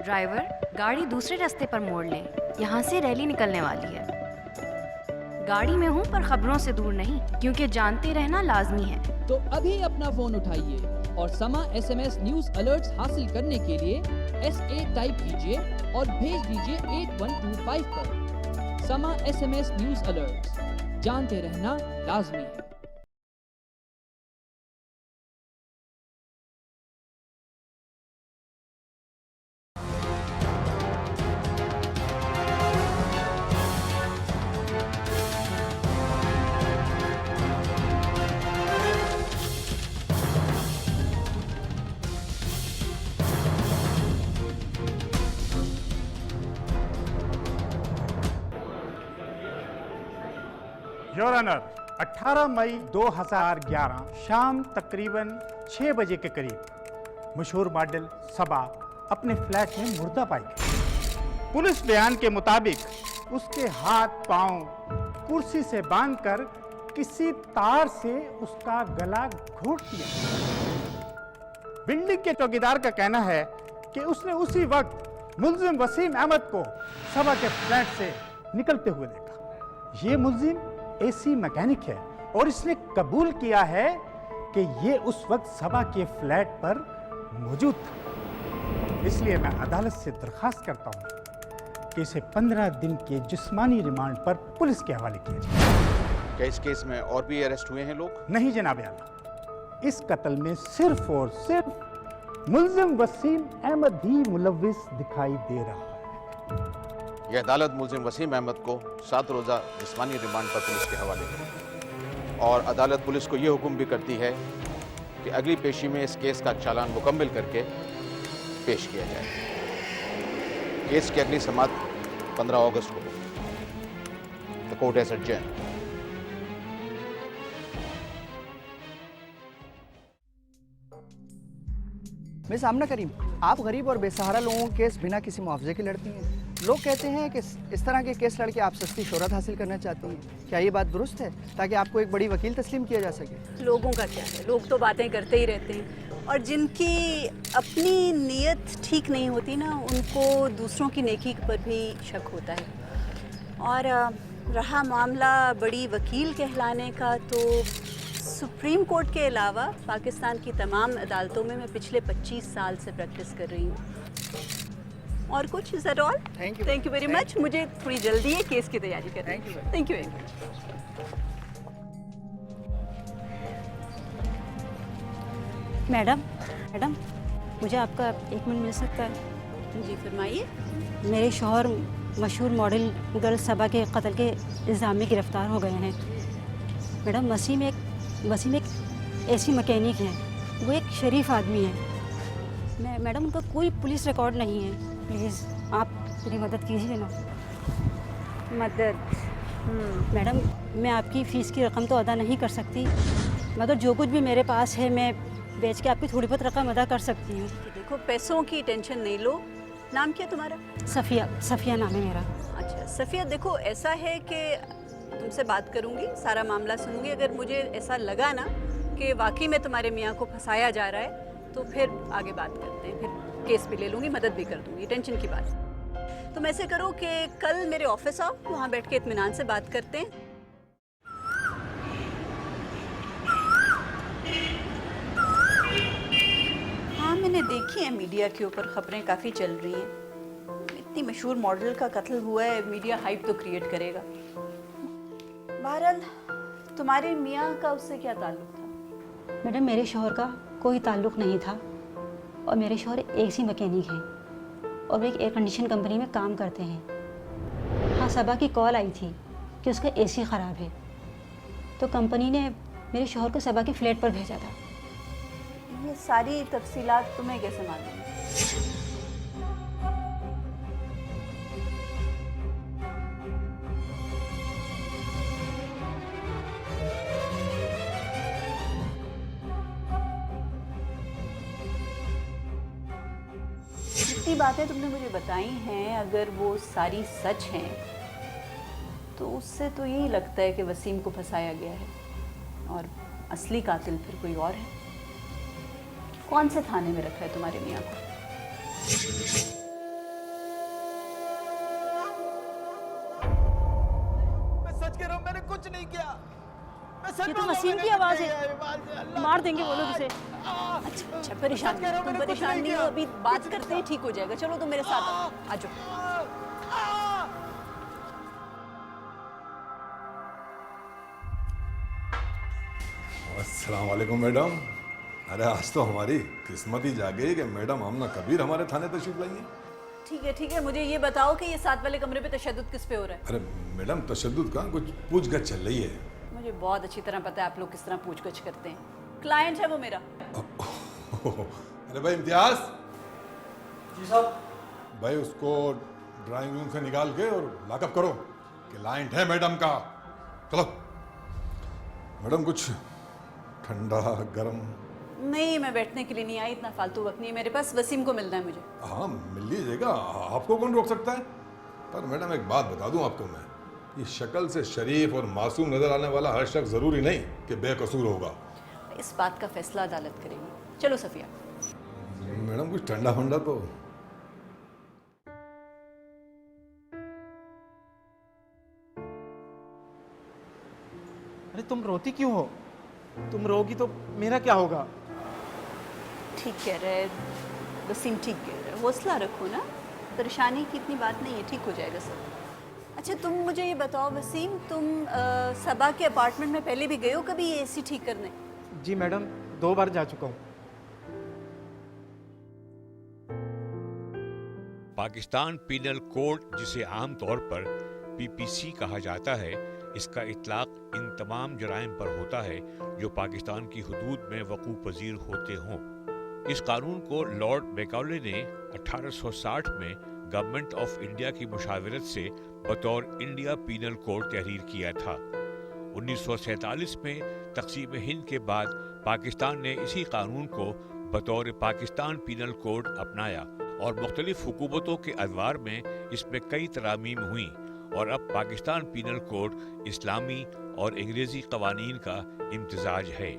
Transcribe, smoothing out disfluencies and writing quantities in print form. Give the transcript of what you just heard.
Driver, गाड़ी दूसरे रास्ते पर मोड़ लें। यहाँ से रैली निकलने वाली है। गाड़ी में हूँ पर खबरों से दूर नहीं, क्योंकि जानते रहना लाजमी है। तो अभी अपना फोन उठाइए और समा SMS न्यूज अलर्ट्स हासिल करने के लिए SA टाइप कीजिए और भेज दीजिए 8125 पर। समा SMS न्यूज अलर्ट्स, जानते रहना लाजमी है। योर ऑनर, 18 मई 2011 शाम तकरीबन 6 बजे के करीब मशहूर मॉडल सबा अपने फ्लैट में मुर्दा पाई गई। पुलिस बयान के मुताबिक उसके हाथ पांव कुर्सी से बांधकर किसी तार से उसका गला घोंट दिया। बिल्डिंग के चौकीदार का कहना है कि उसने उसी वक्त मुल्जिम वसीम अहमद को सबा के फ्लैट से निकलते हुए देखा। ये मुल्जिम AC मैकेनिक है और इसने कबूल किया है कि ये उस वक्त सबा के फ्लैट पर मौजूद था। इसलिए मैं अदालत से दरखास्त करता हूं कि इसे 15 दिन के जिस्मानी रिमांड पर पुलिस के हवाले किया जाए। क्या इस केस में और भी अरेस्ट हुए हैं लोग? नहीं जनाब आला, इस कत्ल में सिर्फ और सिर्फ मुल्जिम वसीम अहमद ही मुलव्विस दिखाई दे रहा है। यह अदालत मुल्जिम वसीम अहमद को 7 रोज़ा जिस्मानी रिमांड पर पुलिस के हवाले करेगी और अदालत पुलिस को यह हुक्म भी करती है कि अगली पेशी में इस केस का चालान मुकम्मल करके पेश किया जाए। केस की अगली समाअत 15 अगस्त को होगी। The court has adjourned. Miss Amna Karim, आप गरीब और बेसहारा लोगों के केस बिना किसी मुआवजे के लड़ती हैं। लोग कहते हैं कि इस तरह के केस लड़के आप सस्ती शोहरत हासिल करना चाहती हैं। क्या ये बात दुरुस्त है, ताकि आपको एक बड़ी वकील तस्लीम किया जा सके? लोगों का क्या है, लोग तो बातें करते ही रहते हैं और जिनकी अपनी नीयत ठीक नहीं होती ना, उनको दूसरों की नेकी पर भी शक होता है। और रहा मामला बड़ी वकील कहलाने का, तो सुप्रीम कोर्ट के अलावा पाकिस्तान की तमाम अदालतों में मैं पिछले 25 साल से प्रैक्टिस कर रही हूँ। और कुछ is that all? Thank you very much. मुझे थोड़ी जल्दी है केस की तैयारी करनी। Thank you very much. Madam, मुझे आपका 1 मिनट मिल सकता है? जी फरमाइए। मेरे शौहर मशहूर मॉडल गर्ल सबा के कत्ल के इल्ज़ाम में गिरफ़्तार हो गए हैं। मैडम, वसीम एक AC मैकेनिक हैं। वो एक शरीफ आदमी है। मैडम, उनका कोई पुलिस रिकॉर्ड नहीं है। प्लीज़ आप मेरी मदद कीजिए ना। मदद? मैडम, मैं आपकी फ़ीस की रकम तो अदा नहीं कर सकती, मगर जो कुछ भी मेरे पास है मैं बेच के आपकी थोड़ी बहुत रकम अदा कर सकती हूँ। देखो, पैसों की टेंशन नहीं लो। नाम क्या तुम्हारा? सफ़िया नाम है मेरा। अच्छा सफ़िया, देखो ऐसा है कि तुमसे बात करूंगी, सारा मामला सुनूंगी। अगर मुझे ऐसा लगा ना कि वाकई में तुम्हारे मियाँ को फंसाया जा रहा है, तो फिर आगे बात करते हैं। फिर केस भी ले लूँगी, मदद भी कर दूँगी, टेंशन की बात। तुम ऐसे करो कि कल मेरे ऑफिस आओ, वहाँ बैठ के इत्मीनान से बात करते हैं। हाँ, मैंने देखी है मीडिया के ऊपर खबरें काफ़ी चल रही हैं। इतनी मशहूर मॉडल का कत्ल हुआ है, मीडिया हाइप तो क्रिएट करेगा। बहरहाल, तुम्हारे मियाँ का उससे क्या ताल्लुक था? मैडम, मेरे शौहर का कोई ताल्लुक़ नहीं था और मेरे शौहर AC मैकेनिक हैं और वो एक एयर कंडीशन कंपनी में काम करते हैं। हाँ, सबा की कॉल आई थी कि उसका AC ख़राब है, तो कंपनी ने मेरे शौहर को सबा के फ्लैट पर भेजा था। ये सारी तफसीलात तुम्हें कैसे मालूम? जितनी बातें तुमने मुझे बताई हैं, अगर वो सारी सच हैं, तो उससे तो यही लगता है कि वसीम को फंसाया गया है और असली कातिल फिर कोई और है। कौन से थाने में रखा है तुम्हारे मियाँ को? ये तो वसीम की आवाज़ है, मार देंगे वो लोग इसे। अच्छा अच्छा, परेशान नहीं हो, तुम परेशान नहीं हो, अभी बात करते ही ठीक हो जाएगा। चलो तुम मेरे साथ आओ, आ जाओ। अस्सलाम वालेकुम मैडम। अरे आज तो हमारी किस्मत ही जाग गई कि मैडम आमना कबीर हमारे थाने तशरीफ लाई हैं। ठीक है, मुझे ये बताओ कि ये साथ वाले कमरे पे तशद्दुद किस पे हो रहा है? अरे मैडम तशद्दुद कहाँ, कुछ पूछगछ चल रही है। मुझे बहुत अच्छी तरह पता है आप लोग किस तरह पूछगछ करते हैं। क्लाइंट है वो मेरा। अरे भाई इम्तियाज जी साहब, भाई उसको ड्राइंग रूम से निकाल के और लॉकअप करो, क्लाइंट है मैडम का। चलो मैडम, कुछ ठंडा गरम? नहीं, मैं बैठने के लिए नहीं आई, इतना फालतू वक्त नहीं है मेरे पास। वसीम को मिलना है मुझे। हाँ मिल लीजिएगा, आपको कौन रोक सकता है। पर मैडम एक बात बता दूं आपको मैं, ये शक्ल से शरीफ और मासूम नजर आने वाला हर शख्स जरूरी नहीं कि बेकसूर होगा। इस बात का फैसला अदालत करेगी। चलो सफिया। मैडम कुछ ठंडा फंडा तो। अरे तुम रोती क्यों हो? तुम रोगी तो मेरा क्या होगा? ठीक कह रहे वसीम, ठीक कह रहे, हौसला रखो ना, परेशानी की इतनी बात नहीं है, ठीक हो जाएगा सब। अच्छा तुम मुझे ये बताओ वसीम, तुम सबा के अपार्टमेंट में पहले भी गए हो कभी ये एसी ठीक करने? जी मैडम, 2 बार जा चुका हूँ। पाकिस्तान पीनल कोड, जिसे आमतौर पर पीपीसी कहा जाता है, इसका इतलाक इन तमाम जराइम पर होता है जो पाकिस्तान की हुदूद में वक़ू पजीर होते हों। इस कानून को लॉर्ड मैकाले ने 1860 में गवर्नमेंट ऑफ इंडिया की मुशावरत से बतौर इंडिया पीनल कोड तहरीर किया था। 1947 में तक़सीम हिंद के बाद पाकिस्तान ने इसी कानून को बतौर पाकिस्तान पीनल कोड अपनाया और मुख्तलिफ हुकूमतों के अदवार में इसमें कई तरामीम हुई और अब पाकिस्तान पीनल कोड इस्लामी और अंग्रेज़ी कवानीन का इम्तिजाज है।